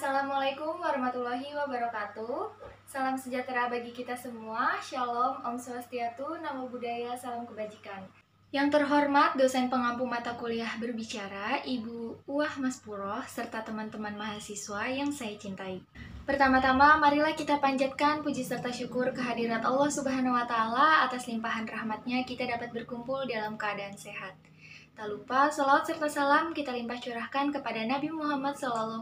Assalamualaikum warahmatullahi wabarakatuh. Salam sejahtera bagi kita semua. Shalom, Om Swastiatu, Namo Buddhaya, salam kebajikan. Yang terhormat dosen pengampu mata kuliah berbicara, Ibu Uwah Maspuroh, serta teman-teman mahasiswa yang saya cintai. Pertama-tama, marilah kita panjatkan puji serta syukur kehadirat Allah Subhanahu wa Ta'ala atas limpahan rahmatnya kita dapat berkumpul dalam keadaan sehat. Tak lupa, salawat serta salam kita limpah curahkan kepada Nabi Muhammad SAW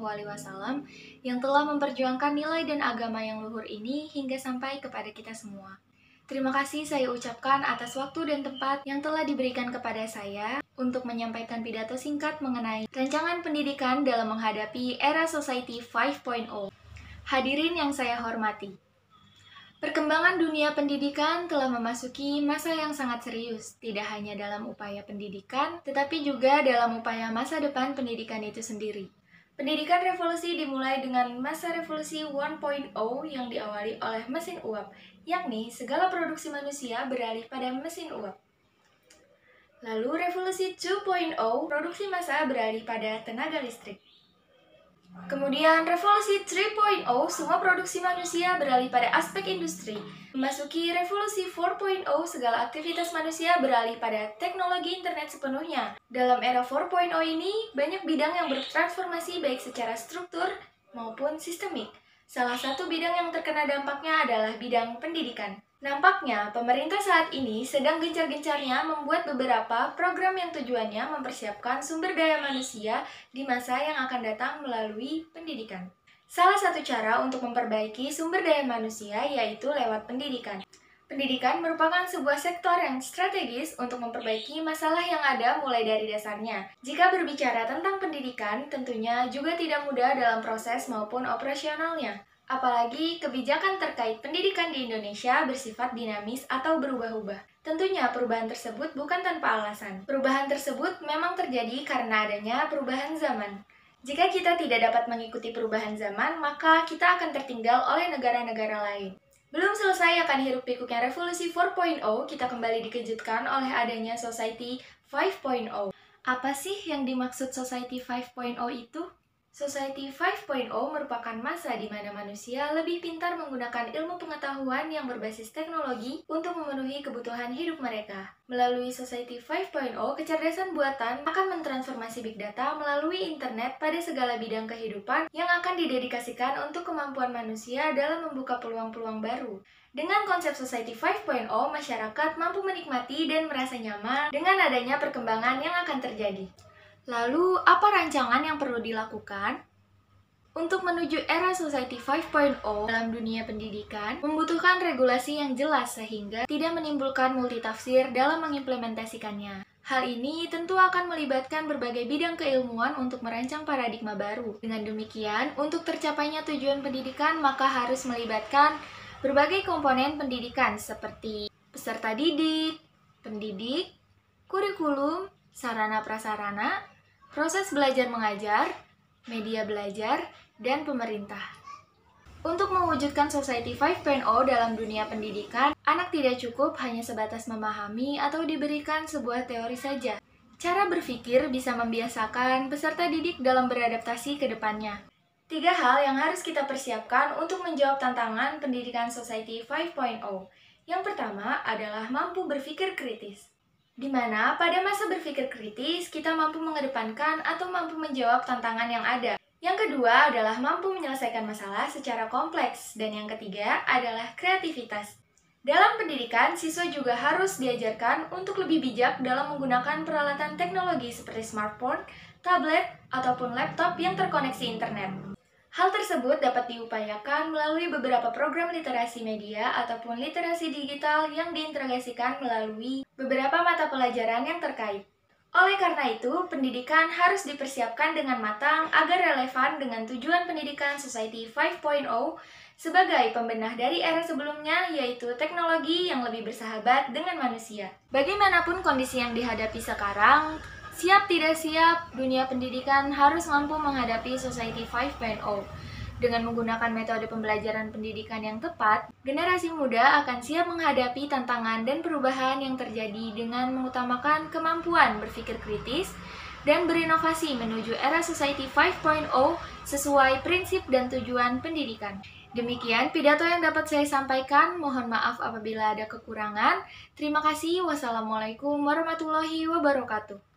yang telah memperjuangkan nilai dan agama yang luhur ini hingga sampai kepada kita semua. Terima kasih saya ucapkan atas waktu dan tempat yang telah diberikan kepada saya untuk menyampaikan pidato singkat mengenai rancangan pendidikan dalam menghadapi era Society 5.0. Hadirin yang saya hormati. Perkembangan dunia pendidikan telah memasuki masa yang sangat serius, tidak hanya dalam upaya pendidikan, tetapi juga dalam upaya masa depan pendidikan itu sendiri. Pendidikan revolusi dimulai dengan masa revolusi 1.0 yang diawali oleh mesin uap, yakni segala produksi manusia beralih pada mesin uap. Lalu revolusi 2.0, produksi massa beralih pada tenaga listrik. Kemudian revolusi 3.0, semua produksi manusia beralih pada aspek industri. Memasuki revolusi 4.0, segala aktivitas manusia beralih pada teknologi internet sepenuhnya. Dalam era 4.0 ini, banyak bidang yang bertransformasi baik secara struktur maupun sistemik. Salah satu bidang yang terkena dampaknya adalah bidang pendidikan. Nampaknya, pemerintah saat ini sedang gencar-gencarnya membuat beberapa program yang tujuannya mempersiapkan sumber daya manusia di masa yang akan datang melalui pendidikan. Salah satu cara untuk memperbaiki sumber daya manusia yaitu lewat pendidikan. Pendidikan merupakan sebuah sektor yang strategis untuk memperbaiki masalah yang ada mulai dari dasarnya. Jika berbicara tentang pendidikan, tentunya juga tidak mudah dalam proses maupun operasionalnya. Apalagi kebijakan terkait pendidikan di Indonesia bersifat dinamis atau berubah-ubah. Tentunya perubahan tersebut bukan tanpa alasan. Perubahan tersebut memang terjadi karena adanya perubahan zaman. Jika kita tidak dapat mengikuti perubahan zaman, maka kita akan tertinggal oleh negara-negara lain. Belum selesai akan hiruk-pikuknya revolusi 4.0, kita kembali dikejutkan oleh adanya Society 5.0. Apa sih yang dimaksud Society 5.0 itu? Society 5.0 merupakan masa di mana manusia lebih pintar menggunakan ilmu pengetahuan yang berbasis teknologi untuk memenuhi kebutuhan hidup mereka. Melalui Society 5.0, kecerdasan buatan akan mentransformasi big data melalui internet pada segala bidang kehidupan yang akan didedikasikan untuk kemampuan manusia dalam membuka peluang-peluang baru. Dengan konsep Society 5.0, masyarakat mampu menikmati dan merasa nyaman dengan adanya perkembangan yang akan terjadi. Lalu, apa rancangan yang perlu dilakukan? Untuk menuju era Society 5.0 dalam dunia pendidikan, membutuhkan regulasi yang jelas sehingga tidak menimbulkan multitafsir dalam mengimplementasikannya. Hal ini tentu akan melibatkan berbagai bidang keilmuan untuk merancang paradigma baru. Dengan demikian, untuk tercapainya tujuan pendidikan, maka harus melibatkan berbagai komponen pendidikan seperti peserta didik, pendidik, kurikulum, sarana-prasarana, proses belajar mengajar, media belajar, dan pemerintah. Untuk mewujudkan Society 5.0 dalam dunia pendidikan, anak tidak cukup hanya sebatas memahami atau diberikan sebuah teori saja. Cara berpikir bisa membiasakan peserta didik dalam beradaptasi ke depannya. 3 hal yang harus kita persiapkan untuk menjawab tantangan pendidikan Society 5.0. Yang pertama adalah mampu berpikir kritis. Di mana pada masa berpikir kritis, kita mampu mengedepankan atau mampu menjawab tantangan yang ada. Yang kedua adalah mampu menyelesaikan masalah secara kompleks. Dan yang ketiga adalah kreativitas. Dalam pendidikan, siswa juga harus diajarkan untuk lebih bijak dalam menggunakan peralatan teknologi seperti smartphone, tablet, ataupun laptop yang terkoneksi internet. Hal tersebut dapat diupayakan melalui beberapa program literasi media ataupun literasi digital yang diintegrasikan melalui beberapa mata pelajaran yang terkait. Oleh karena itu, pendidikan harus dipersiapkan dengan matang agar relevan dengan tujuan pendidikan Society 5.0 sebagai pembenah dari era sebelumnya, yaitu teknologi yang lebih bersahabat dengan manusia. Bagaimanapun kondisi yang dihadapi sekarang, siap tidak siap, dunia pendidikan harus mampu menghadapi Society 5.0. Dengan menggunakan metode pembelajaran pendidikan yang tepat, generasi muda akan siap menghadapi tantangan dan perubahan yang terjadi dengan mengutamakan kemampuan berpikir kritis dan berinovasi menuju era Society 5.0 sesuai prinsip dan tujuan pendidikan. Demikian pidato yang dapat saya sampaikan. Mohon maaf apabila ada kekurangan. Terima kasih. Wassalamualaikum warahmatullahi wabarakatuh.